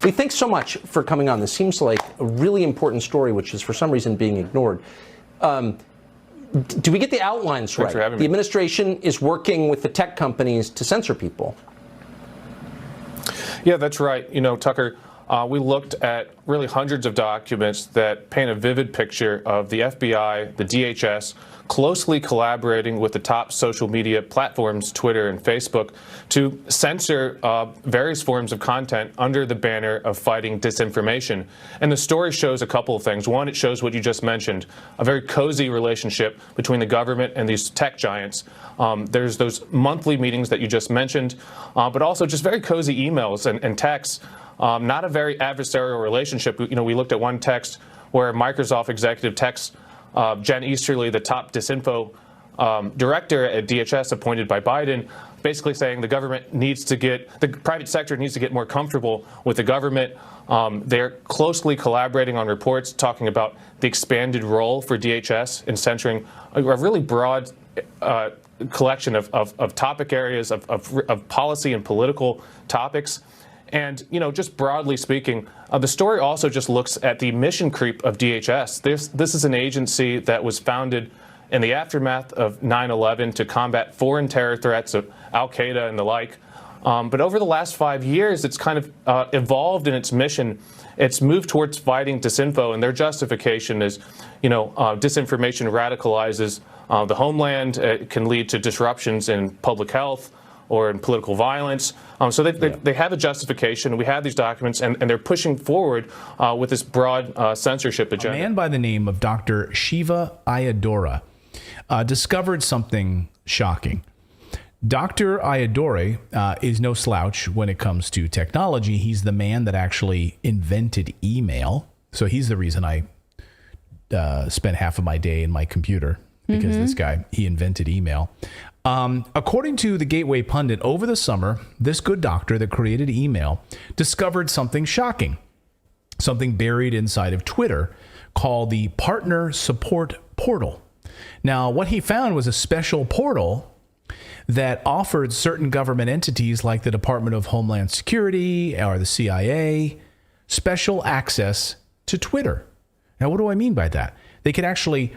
Lee, thanks so much for coming on. This seems like a really important story, which is for some reason being ignored. Do we get the outlines right? The administration is working with the tech companies to censor people. Yeah, that's right. You know, Tucker, we looked at really hundreds of documents that paint a vivid picture of the FBI, the DHS, closely collaborating with the top social media platforms, Twitter and Facebook, to censor various forms of content under the banner of fighting disinformation. And the story shows a couple of things. One, it shows what you just mentioned, a very cozy relationship between the government and these tech giants. There's those monthly meetings that you just mentioned, but also just very cozy emails and texts. Not a very adversarial relationship. You know, we looked at one text where Microsoft executive texts Jen Easterly, the top disinfo director at DHS appointed by Biden, basically saying the government needs to get, the private sector needs to get more comfortable with the government. They're closely collaborating on reports talking about the expanded role for DHS in censoring a really broad collection of topic areas, of policy and political topics. And, you know, just broadly speaking, the story also just looks at the mission creep of DHS. This is an agency that was founded in the aftermath of 9/11 to combat foreign terror threats of Al-Qaeda and the like. But over the last 5 years, it's kind of evolved in its mission. It's moved towards fighting disinfo, and their justification is, you know, disinformation radicalizes the homeland. It can lead to disruptions in public health or in political violence. So they have a justification. We have these documents, and they're pushing forward with this broad censorship agenda. A man by the name of Dr. Shiva Ayyadurai discovered something shocking. Dr. Ayyadurai is no slouch when it comes to technology. He's the man that actually invented email. So he's the reason I spent half of my day in my computer, because this guy, he invented email. According to the Gateway Pundit, over the summer, this good doctor that created email discovered something shocking, something buried inside of Twitter called the Partner Support Portal. Now, what he found was a special portal that offered certain government entities like the Department of Homeland Security or the CIA special access to Twitter. Now, what do I mean by that? They could actually,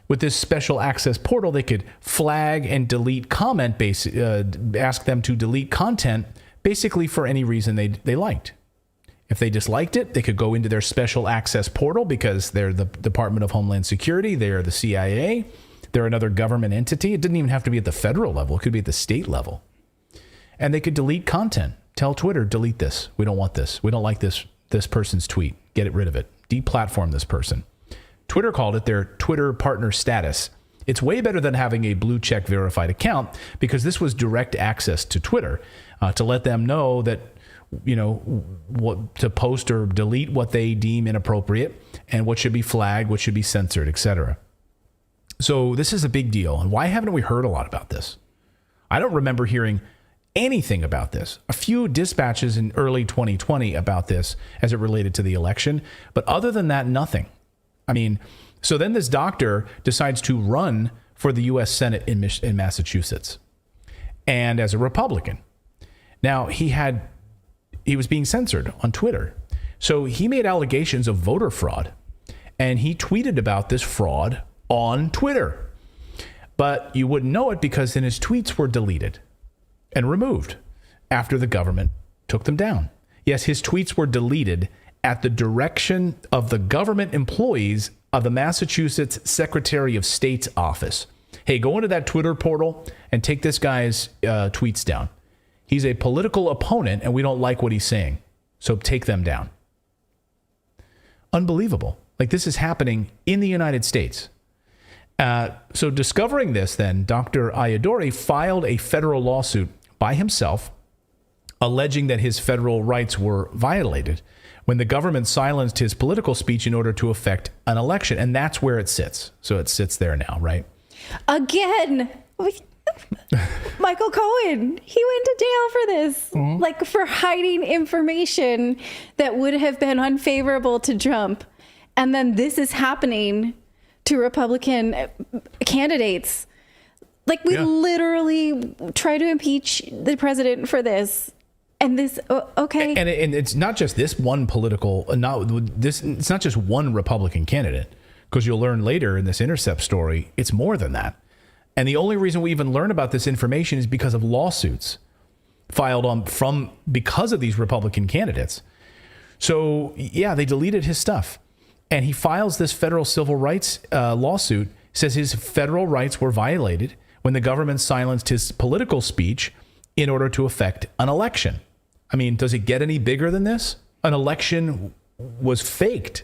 with this special access portal, they could flag and delete ask them to delete content basically for any reason they liked. If they disliked it, they could go into their special access portal because they're the Department of Homeland Security, they're the CIA, they're another government entity. It didn't even have to be at the federal level. It could be at the state level. And they could delete content. Tell Twitter, delete this. We don't want this. We don't like this person's tweet. Get rid of it. Deplatform this person. Twitter called it their Twitter partner status. It's way better than having a blue check verified account, because this was direct access to Twitter to let them know that, you know, what to post or delete what they deem inappropriate and what should be flagged, what should be censored, etc. So this is a big deal. And why haven't we heard a lot about this? I don't remember hearing anything about this. A few dispatches in early 2020 about this as it related to the election. But other than that, nothing. I mean, so then this doctor decides to run for the U.S. Senate in Massachusetts, and as a Republican. Now, he was being censored on Twitter. So he made allegations of voter fraud, and he tweeted about this fraud on Twitter. But you wouldn't know it because then his tweets were deleted and removed after the government took them down. Yes, his tweets were deleted at the direction of the government employees of the Massachusetts Secretary of State's office. Hey, go into that Twitter portal and take this guy's tweets down. He's a political opponent and we don't like what he's saying. So take them down. Unbelievable. Like, this is happening in the United States. So discovering this, then, Dr. Ayyadurai filed a federal lawsuit by himself, alleging that his federal rights were violated when the government silenced his political speech in order to affect an election. And that's where it sits. So it sits there now, right? Again, Michael Cohen, he went to jail for this, like for hiding information that would have been unfavorable to Trump. And then this is happening to Republican candidates. Like, we literally try to impeach the president for this. And this, okay. And it's not just this one it's not just one Republican candidate, because you'll learn later in this Intercept story, it's more than that. And the only reason we even learn about this information is because of lawsuits filed because of these Republican candidates. So yeah, they deleted his stuff, and he files this federal civil rights lawsuit, says his federal rights were violated when the government silenced his political speech in order to affect an election. I mean, does it get any bigger than this? An election was faked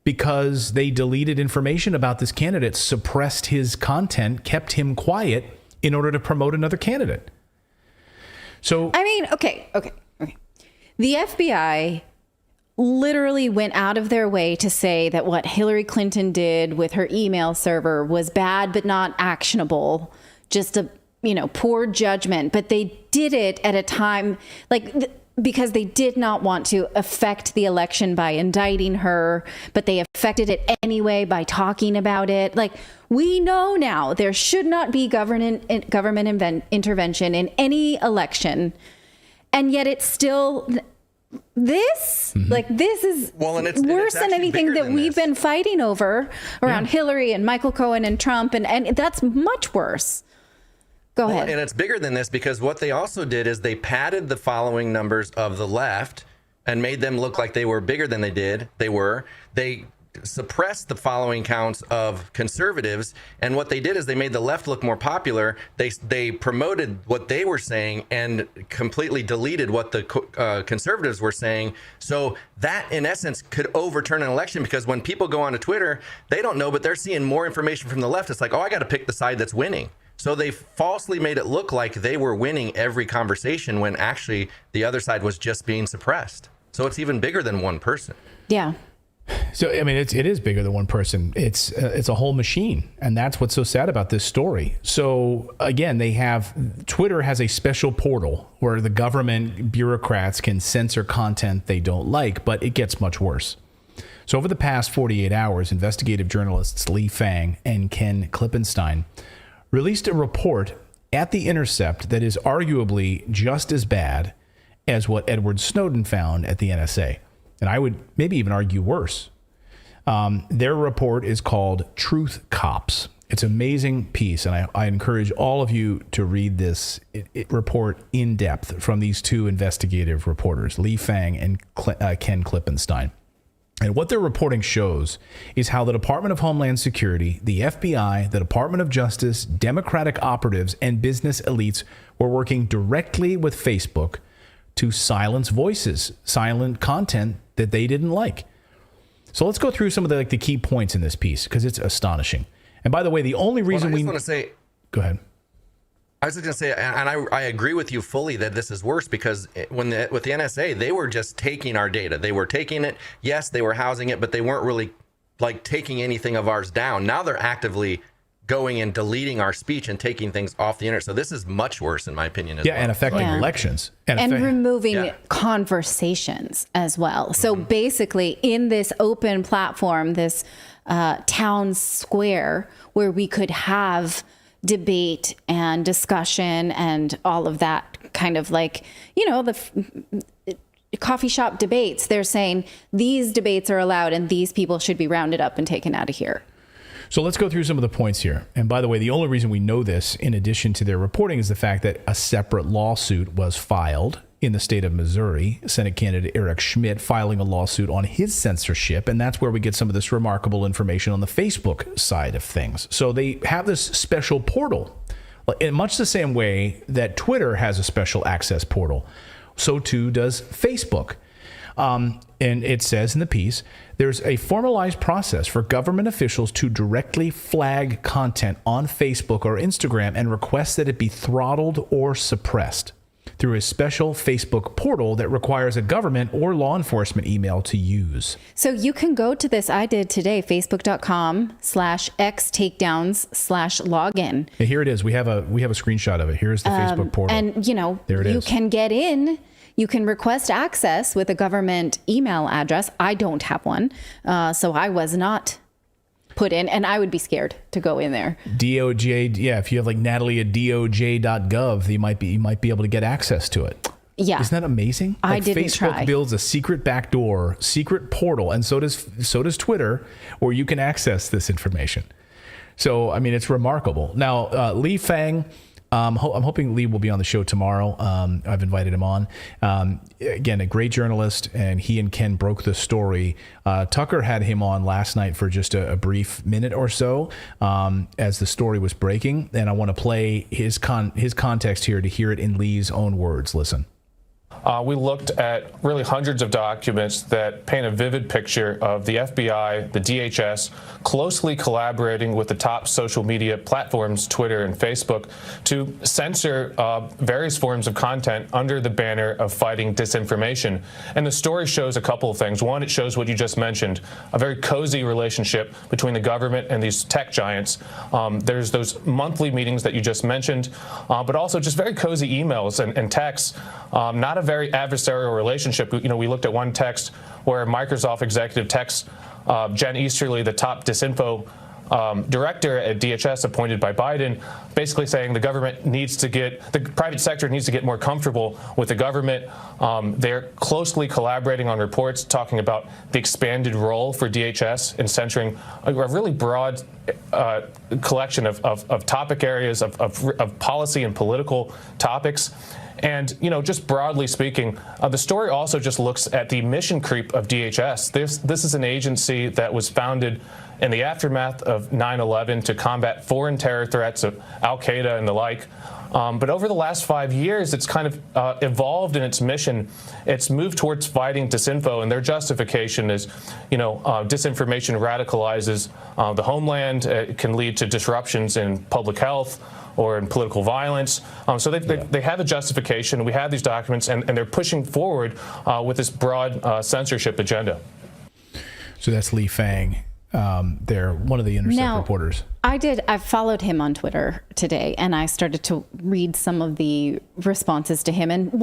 because they deleted information about this candidate, suppressed his content, kept him quiet in order to promote another candidate. So, I mean, okay. The FBI literally went out of their way to say that what Hillary Clinton did with her email server was bad but not actionable, just a poor judgment. But they did it at a time because they did not want to affect the election by indicting her, but they affected it anyway by talking about it. Like, we know now there should not be government intervention in any election, and yet it's still this. This is worse than anything that we've been fighting over around Hillary and Michael Cohen and Trump, and that's much worse. Go ahead. And it's bigger than this, because what they also did is they padded the following numbers of the left and made them look like they were bigger than they suppressed the following counts of conservatives, and what they did is they made the left look more popular. They promoted what they were saying and completely deleted what the conservatives were saying. So that, in essence, could overturn an election, because when people go onto Twitter, they don't know, but they're seeing more information from the left. It's like, oh, I got to pick the side that's winning. So they falsely made it look like they were winning every conversation when actually the other side was just being suppressed. So it's even bigger than one person. Yeah. So, I mean, it is bigger than one person. It's a whole machine. And that's what's so sad about this story. So, again, Twitter has a special portal where the government bureaucrats can censor content they don't like, but it gets much worse. So over the past 48 hours, investigative journalists Lee Fang and Ken Klippenstein released a report at The Intercept that is arguably just as bad as what Edward Snowden found at the NSA. And I would maybe even argue worse. Their report is called Truth Cops. It's an amazing piece, and I encourage all of you to read this report in depth from these two investigative reporters, Lee Fang and Ken Klippenstein. And what their reporting shows is how the Department of Homeland Security, the FBI, the Department of Justice, Democratic operatives, and business elites were working directly with Facebook to silence voices, silent content that they didn't like. So let's go through some of the key points in this piece, because it's astonishing. And by the way, the only reason I want to say... Go ahead. I was just going to say, and I agree with you fully that this is worse, because with the NSA, they were just taking our data. They were taking it. Yes, they were housing it, but they weren't really taking anything of ours down. Now they're actively going and deleting our speech and taking things off the internet. So this is much worse, in my opinion, as well. And affecting elections. And removing conversations as well. So basically, in this open platform, this town square where we could have debate and discussion and all of that kind of the coffee shop debates, they're saying these debates are allowed and these people should be rounded up and taken out of here. So let's go through some of the points here. And by the way, the only reason we know this, in addition to their reporting, is the fact that a separate lawsuit was filed in the state of Missouri, Senate candidate Eric Schmidt filing a lawsuit on his censorship. And that's where we get some of this remarkable information on the Facebook side of things. So they have this special portal in much the same way that Twitter has a special access portal. So too does Facebook. And it says in the piece, there's a formalized process for government officials to directly flag content on Facebook or Instagram and request that it be throttled or suppressed through a special Facebook portal that requires a government or law enforcement email to use. So you can go to this. I did today, facebook.com/xtakedowns/login. And here it is. We have a screenshot of it. Here's the Facebook portal. And there it is. You can get in. You can request access with a government email address. I don't have one. So I was not put in, and I would be scared to go in there. DOJ, if you have Natalie at DOJ.gov, you might be able to get access to it. Yeah. Isn't that amazing? I Like didn't Facebook try. builds a secret backdoor, secret portal, and so does Twitter, where you can access this information. So, I mean, it's remarkable. Now, Lee Fang, I'm hoping Lee will be on the show tomorrow. I've invited him on. Again, a great journalist, and he and Ken broke the story. Tucker had him on last night for just a brief minute or so as the story was breaking, and I want to play his context here to hear it in Lee's own words. Listen. We looked at really hundreds of documents that paint a vivid picture of the FBI, the DHS, closely collaborating with the top social media platforms, Twitter and Facebook, to censor various forms of content under the banner of fighting disinformation. And the story shows a couple of things. One, it shows what you just mentioned, a very cozy relationship between the government and these tech giants. There's those monthly meetings that you just mentioned, but also just very cozy emails and texts. Not a very adversarial relationship. You know, we looked at one text where Microsoft executive texts Jen Easterly, the top disinfo director at DHS appointed by Biden, basically saying the private sector needs to get more comfortable with the government. They're closely collaborating on reports talking about the expanded role for DHS in censoring a really broad collection of topic areas of policy and political topics. And, you know, just broadly speaking, the story also just looks at the mission creep of DHS. This is an agency that was founded in the aftermath of 9/11 to combat foreign terror threats of Al-Qaeda and the like. But over the last 5 years, it's kind of evolved in its mission. It's moved towards fighting disinfo, and their justification is, you know, disinformation radicalizes the homeland. It can lead to disruptions in public health or in political violence. So they have a justification. We have these documents, and they're pushing forward with this broad censorship agenda. So that's Lee Fang. They're one of the Intercept reporters. I followed him on Twitter today, and I started to read some of the responses to him. And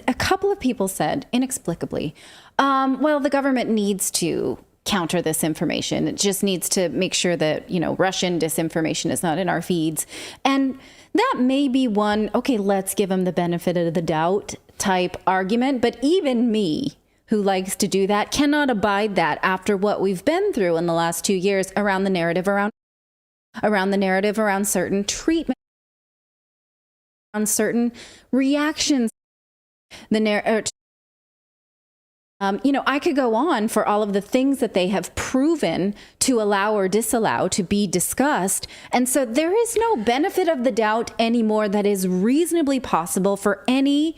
a couple of people said, inexplicably, well, the government needs to counter this information. It just needs to make sure that, you know, Russian disinformation is not in our feeds. And that may be one, okay, let's give them the benefit of the doubt type argument. But even me, who likes to do that, cannot abide that after what we've been through in the last 2 years around the narrative around certain treatment, around certain reactions, you know, I could go on for all of the things that they have proven to allow or disallow to be discussed. And so there is no benefit of the doubt anymore that is reasonably possible for any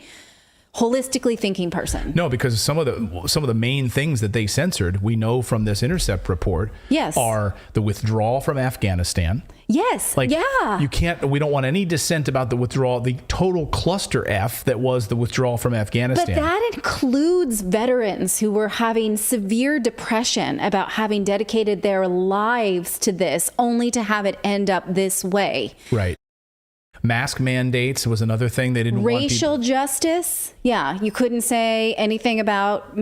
holistically thinking person. No, because some of the main things that they censored, we know from this Intercept report, yes, are the withdrawal from Afghanistan. Yes. Like, yeah. we don't want any dissent about the withdrawal, the total cluster F that was the withdrawal from Afghanistan. But that includes veterans who were having severe depression about having dedicated their lives to this, only to have it end up this way. Right. Mask mandates was another thing they didn't want. Racial justice. Yeah. You couldn't say anything about,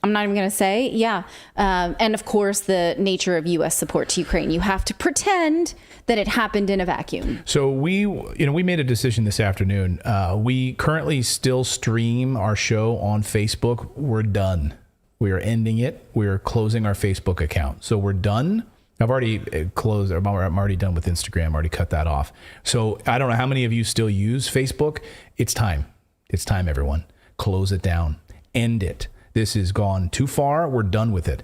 I'm not even going to say. Yeah. And of course, the nature of U.S. support to Ukraine. You have to pretend that it happened in a vacuum. So we made a decision this afternoon. We currently still stream our show on Facebook. We're done. We are ending it. We are closing our Facebook account. So we're done. I've already closed. I'm already done with Instagram. I already cut that off. So I don't know how many of you still use Facebook. It's time. It's time, everyone. Close it down. End it. This has gone too far. We're done with it.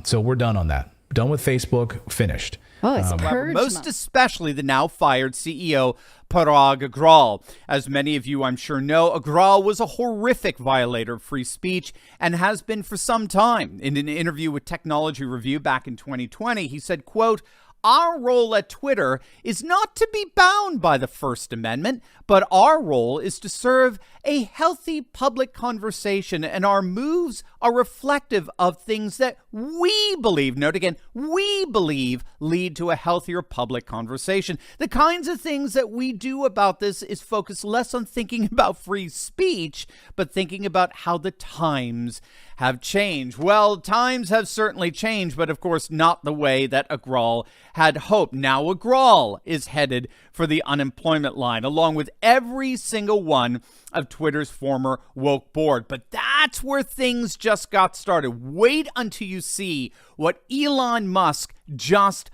So we're done on that. Done with Facebook. Finished. Oh, it's purge most month. Especially the now fired CEO Parag Agrawal. As many of you I'm sure know, Agrawal was a horrific violator of free speech and has been for some time. In an interview with Technology Review back in 2020, he said, quote, "Our role at Twitter is not to be bound by the First Amendment, but our role is to serve a healthy public conversation, and our moves are reflective of things that we believe," note again, we believe lead to a healthier public conversation. The kinds of things that we do about this is focus less on thinking about free speech, but thinking about how the times have changed. Well, times have certainly changed, but of course not the way that Agrawal had hoped. Now Agrawal is headed for the unemployment line, along with every single one of Twitter's former woke board. But that's where things just got started. Wait until you see what Elon Musk just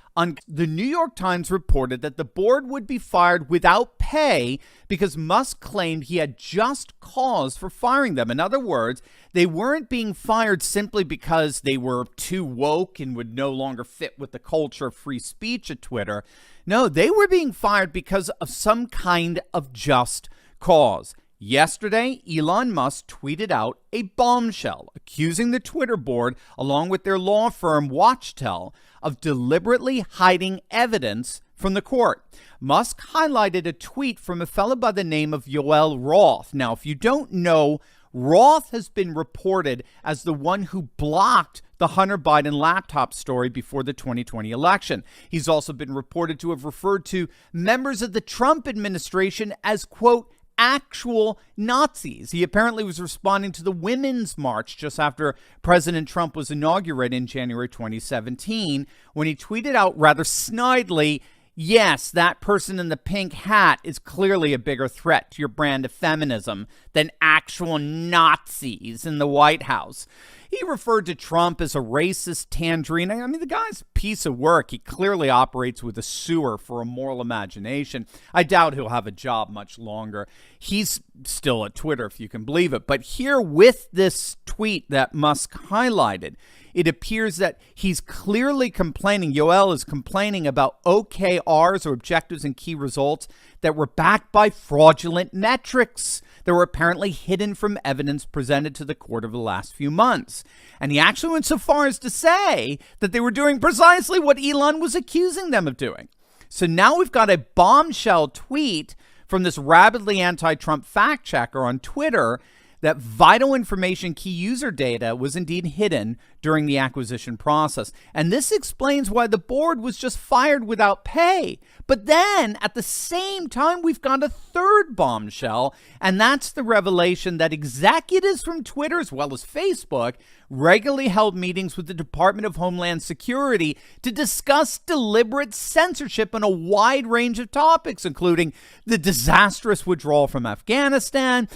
The New York Times reported that the board would be fired without pay because Musk claimed he had just cause for firing them. In other words, they weren't being fired simply because they were too woke and would no longer fit with the culture of free speech at Twitter. No, they were being fired because of some kind of just cause. Yesterday, Elon Musk tweeted out a bombshell accusing the Twitter board, along with their law firm Watchtel, of deliberately hiding evidence from the court. Musk highlighted a tweet from a fellow by the name of Yoel Roth. Now, if you don't know, Roth has been reported as the one who blocked the Hunter Biden laptop story before the 2020 election. He's also been reported to have referred to members of the Trump administration as, quote, actual Nazis. He apparently was responding to the Women's March just after President Trump was inaugurated in January 2017, when he tweeted out rather snidely, yes, that person in the pink hat is clearly a bigger threat to your brand of feminism than actual Nazis in the White House. He referred to Trump as a racist tangerine. I mean, the guy's a piece of work. He clearly operates with a sewer for a moral imagination. I doubt he'll have a job much longer. He's still at Twitter, if you can believe it. But here with this tweet that Musk highlighted, it appears that he's clearly complaining, Yoel is complaining about OKRs, or objectives and key results, that were backed by fraudulent metrics that were apparently hidden from evidence presented to the court over the last few months. And he actually went so far as to say that they were doing precisely what Elon was accusing them of doing. So now we've got a bombshell tweet from this rabidly anti-Trump fact checker on Twitter that vital information, key user data, was indeed hidden during the acquisition process. And this explains why the board was just fired without pay. But then, at the same time, we've got a third bombshell, and that's the revelation that executives from Twitter, as well as Facebook, regularly held meetings with the Department of Homeland Security to discuss deliberate censorship on a wide range of topics, including the disastrous withdrawal from Afghanistan,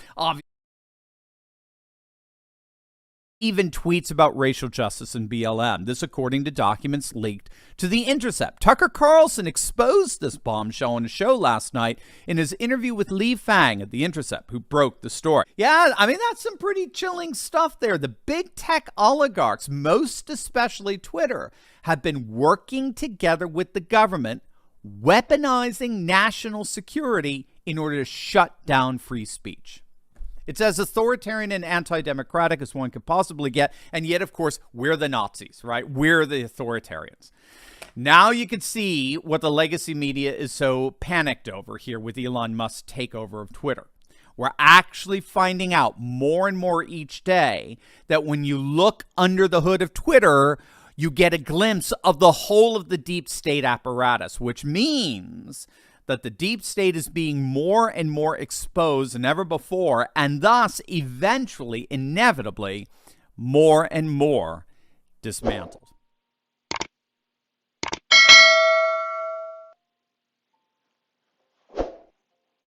even tweets about racial justice and BLM. This according to documents leaked to The Intercept. Tucker Carlson exposed this bombshell on a show last night in his interview with Lee Fang at The Intercept, who broke the story. Yeah, I mean, that's some pretty chilling stuff there. The big tech oligarchs, most especially Twitter, have been working together with the government, weaponizing national security in order to shut down free speech. It's as authoritarian and anti-democratic as one could possibly get, and yet, of course, we're the Nazis, right? We're the authoritarians. Now you can see what the legacy media is so panicked over here with Elon Musk's takeover of Twitter. We're actually finding out more and more each day that when you look under the hood of Twitter, you get a glimpse of the whole of the deep state apparatus, which means that the deep state is being more and more exposed than ever before, and thus, eventually, inevitably, more and more dismantled.